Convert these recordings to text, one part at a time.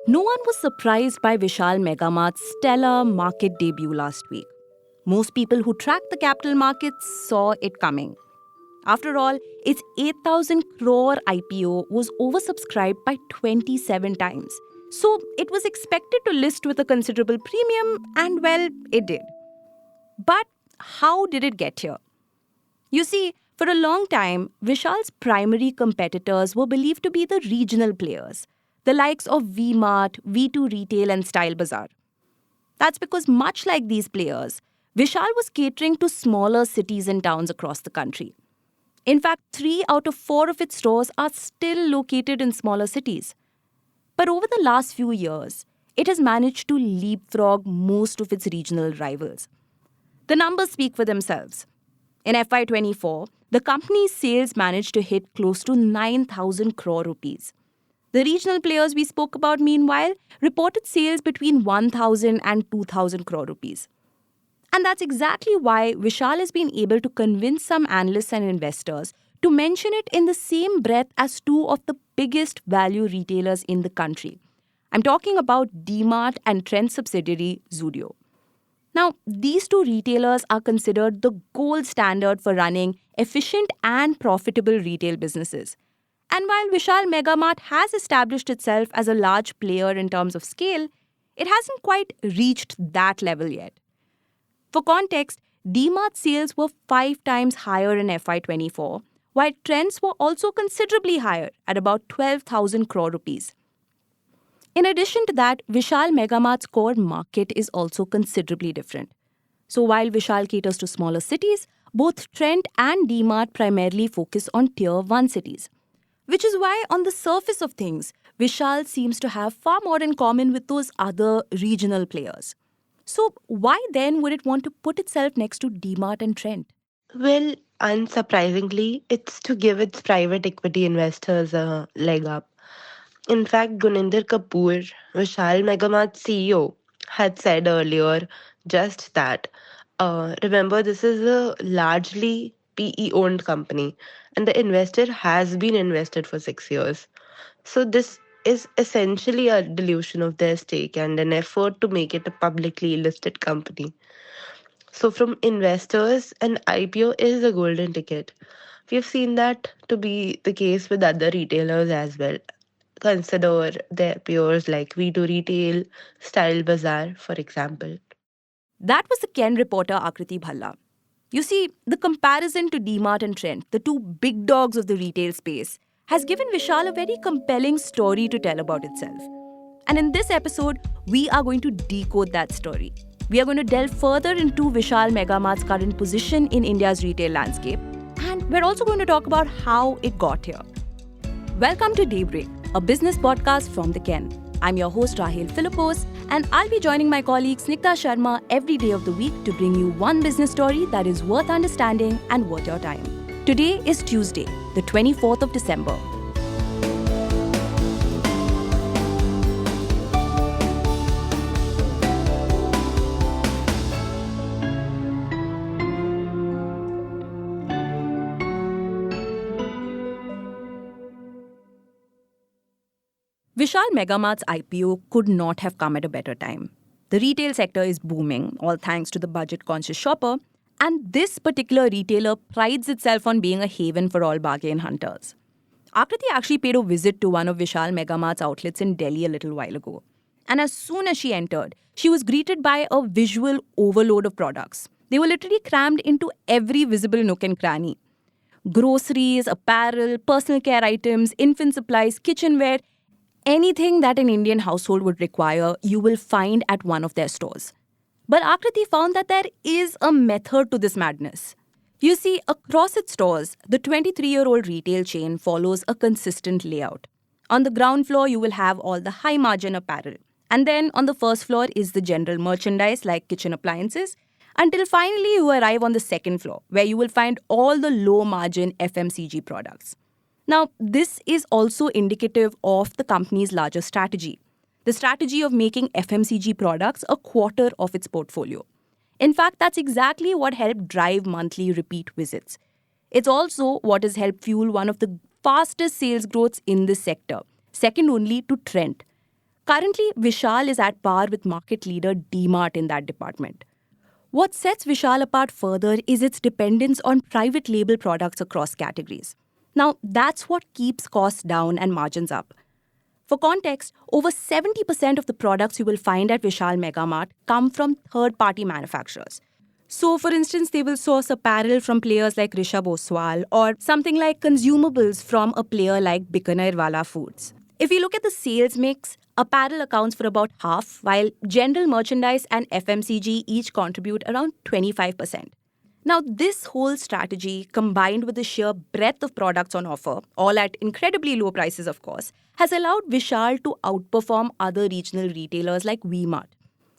No one was surprised by Vishal Megamart's stellar market debut last week. Most people who track the capital markets saw it coming. After all, its 8,000 crore IPO was oversubscribed by 27 times. So it was expected to list with a considerable premium, and well, it did. But how did it get here? You see, for a long time, Vishal's primary competitors were believed to be the regional players, the likes of V-Mart, V2 Retail, and Style Bazaar. That's because, much like these players, Vishal was catering to smaller cities and towns across the country. In fact, 3 out of 4 of its stores are still located in smaller cities. But over the last few years, it has managed to leapfrog most of its regional rivals. The numbers speak for themselves. In FY24, the company's sales managed to hit close to 9,000 crore rupees. The regional players we spoke about, meanwhile, reported sales between 1,000 and 2,000 crore rupees. And that's exactly why Vishal has been able to convince some analysts and investors to mention it in the same breath as two of the biggest value retailers in the country. I'm talking about DMart and Trend subsidiary Zudio. Now, these two retailers are considered the gold standard for running efficient and profitable retail businesses. And while Vishal Megamart has established itself as a large player in terms of scale, it hasn't quite reached that level yet. For context, DMart sales were 5 times higher in FY24, while trends were also considerably higher at about 12,000 crore rupees. In addition to that, Vishal Megamart's core market is also considerably different. So while Vishal caters to smaller cities, both Trent and DMart primarily focus on Tier 1 cities. Which is why, on the surface of things, Vishal seems to have far more in common with those other regional players. So why then would it want to put itself next to DMart and Trent? Well, unsurprisingly, it's to give its private equity investors a leg up. In fact, Guninder Kapoor, Vishal Megamart's CEO, had said earlier just that. Remember, this is a largely PE owned company, and the investor has been invested for 6 years. So, this is essentially a dilution of their stake and an effort to make it a publicly listed company. So, from investors, an IPO is a golden ticket. We've seen that to be the case with other retailers as well. Consider their peers like V2 Retail, Style Bazaar, for example. That was the Ken reporter Akriti Bhalla. You see, the comparison to DMart and Trent, the two big dogs of the retail space, has given Vishal a very compelling story to tell about itself. And in this episode, we are going to decode that story. We are going to delve further into Vishal Megamart's current position in India's retail landscape, and we're also going to talk about how it got here. Welcome to Daybreak, a business podcast from the Ken. I'm your host Rahel Philippos, and I'll be joining my colleague Snigdha Sharma every day of the week to bring you one business story that is worth understanding and worth your time. Today is Tuesday, the 24th of December. Vishal Megamart's IPO could not have come at a better time. The retail sector is booming, all thanks to the budget-conscious shopper, and this particular retailer prides itself on being a haven for all bargain hunters. Akriti actually paid a visit to one of Vishal Megamart's outlets in Delhi a little while ago. And as soon as she entered, she was greeted by a visual overload of products. They were literally crammed into every visible nook and cranny. Groceries, apparel, personal care items, infant supplies, kitchenware, anything that an Indian household would require, you will find at one of their stores. But Akriti found that there is a method to this madness. You see, across its stores, the 23-year-old retail chain follows a consistent layout. On the ground floor, you will have all the high-margin apparel. And then on the first floor is the general merchandise like kitchen appliances, until finally you arrive on the second floor, where you will find all the low-margin FMCG products. Now, this is also indicative of the company's larger strategy, the strategy of making FMCG products a quarter of its portfolio. In fact, that's exactly what helped drive monthly repeat visits. It's also what has helped fuel one of the fastest sales growths in this sector, second only to Trent. Currently, Vishal is at par with market leader DMart in that department. What sets Vishal apart further is its dependence on private label products across categories. Now, that's what keeps costs down and margins up. For context, over 70% of the products you will find at Vishal Megamart come from third-party manufacturers. So, for instance, they will source apparel from players like Rishabh Oswal or something like consumables from a player like Bikanerwala Foods. If you look at the sales mix, apparel accounts for about half, while general merchandise and FMCG each contribute around 25%. Now, this whole strategy, combined with the sheer breadth of products on offer, all at incredibly low prices, of course, has allowed Vishal to outperform other regional retailers like V-Mart.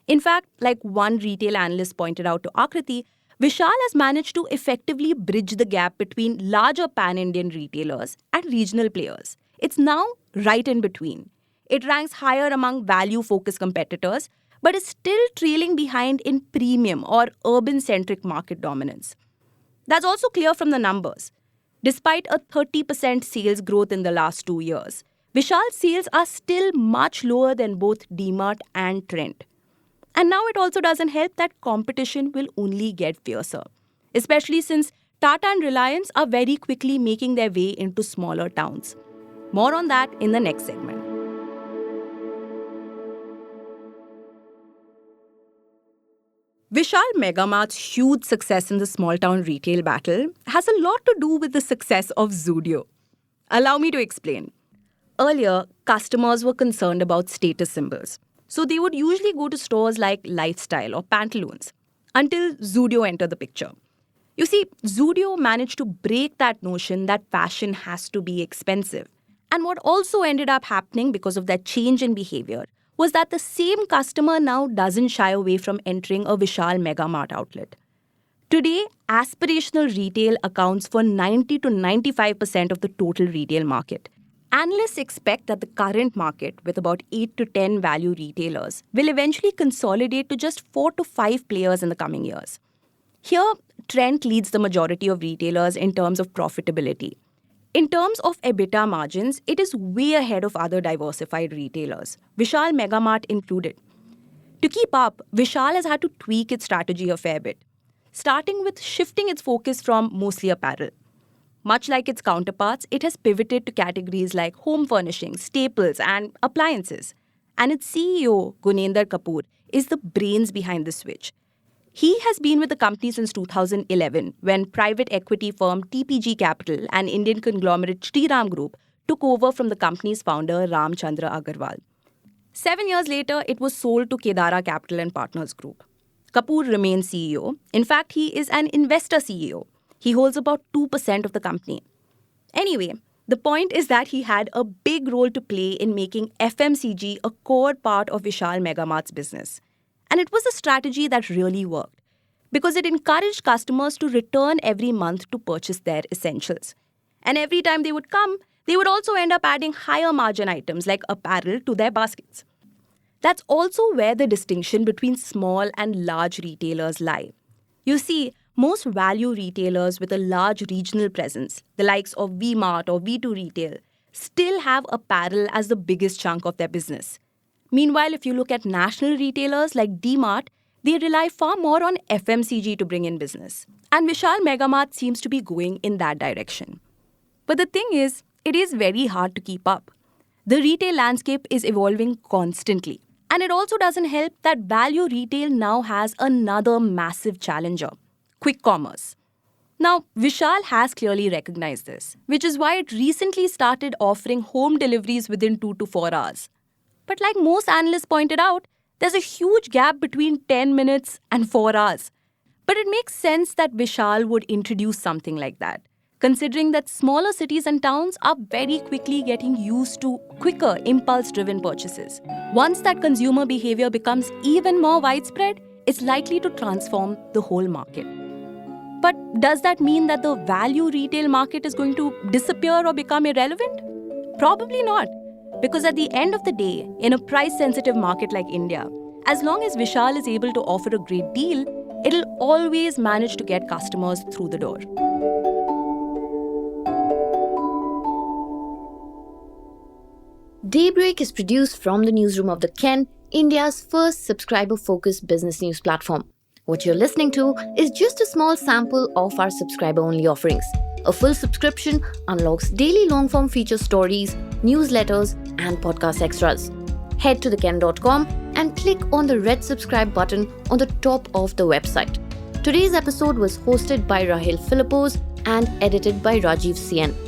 In fact, like one retail analyst pointed out to Akriti, Vishal has managed to effectively bridge the gap between larger pan-Indian retailers and regional players. It's now right in between. It ranks higher among value-focused competitors, but is still trailing behind in premium or urban-centric market dominance. That's also clear from the numbers. Despite a 30% sales growth in the last 2 years, Vishal's sales are still much lower than both DMart and Trent. And now it also doesn't help that competition will only get fiercer, especially since Tata and Reliance are very quickly making their way into smaller towns. More on that in the next segment. Vishal Megamart's huge success in the small town retail battle has a lot to do with the success of Zudio. Allow me to explain. Earlier, customers were concerned about status symbols. So they would usually go to stores like Lifestyle or Pantaloons until Zudio entered the picture. You see, Zudio managed to break that notion that fashion has to be expensive. And what also ended up happening because of that change in behavior was that the same customer now doesn't shy away from entering a Vishal Megamart outlet. Today, aspirational retail accounts for 90 to 95% of the total retail market. Analysts expect that the current market, with about 8 to 10 value retailers, will eventually consolidate to just 4 to 5 players in the coming years. Here, Trent leads the majority of retailers in terms of profitability. In terms of EBITDA margins, it is way ahead of other diversified retailers, Vishal Megamart included. To keep up, Vishal has had to tweak its strategy a fair bit, starting with shifting its focus from mostly apparel. Much like its counterparts, it has pivoted to categories like home furnishings, staples, and appliances. And its CEO, Gunender Kapoor, is the brains behind the switch. He has been with the company since 2011, when private equity firm TPG Capital and Indian conglomerate Shriram Group took over from the company's founder, Ramchandra Agarwal. 7 years later, it was sold to Kedara Capital and Partners Group. Kapoor remains CEO. In fact, he is an investor CEO. He holds about 2% of the company. Anyway, the point is that he had a big role to play in making FMCG a core part of Vishal Megamart's business. And it was a strategy that really worked because it encouraged customers to return every month to purchase their essentials. And every time they would come, they would also end up adding higher margin items like apparel to their baskets. That's also where the distinction between small and large retailers lie. You see, most value retailers with a large regional presence, the likes of V-Mart or V2 Retail, still have apparel as the biggest chunk of their business. Meanwhile, if you look at national retailers like DMart, they rely far more on FMCG to bring in business. And Vishal Megamart seems to be going in that direction. But the thing is, it is very hard to keep up. The retail landscape is evolving constantly. And it also doesn't help that value retail now has another massive challenger, quick commerce. Now, Vishal has clearly recognized this, which is why it recently started offering home deliveries within 2 to 4 hours. But like most analysts pointed out, there's a huge gap between 10 minutes and 4 hours. But it makes sense that Vishal would introduce something like that, considering that smaller cities and towns are very quickly getting used to quicker impulse-driven purchases. Once that consumer behavior becomes even more widespread, it's likely to transform the whole market. But does that mean that the value retail market is going to disappear or become irrelevant? Probably not. Because at the end of the day, in a price-sensitive market like India, as long as Vishal is able to offer a great deal, it'll always manage to get customers through the door. Daybreak is produced from the newsroom of The Ken, India's first subscriber-focused business news platform. What you're listening to is just a small sample of our subscriber-only offerings. A full subscription unlocks daily long-form feature stories, newsletters, and podcast extras. Head to theken.com and click on the red subscribe button on the top of the website. Today's episode was hosted by Rahel Philippos and edited by Rajiv CN.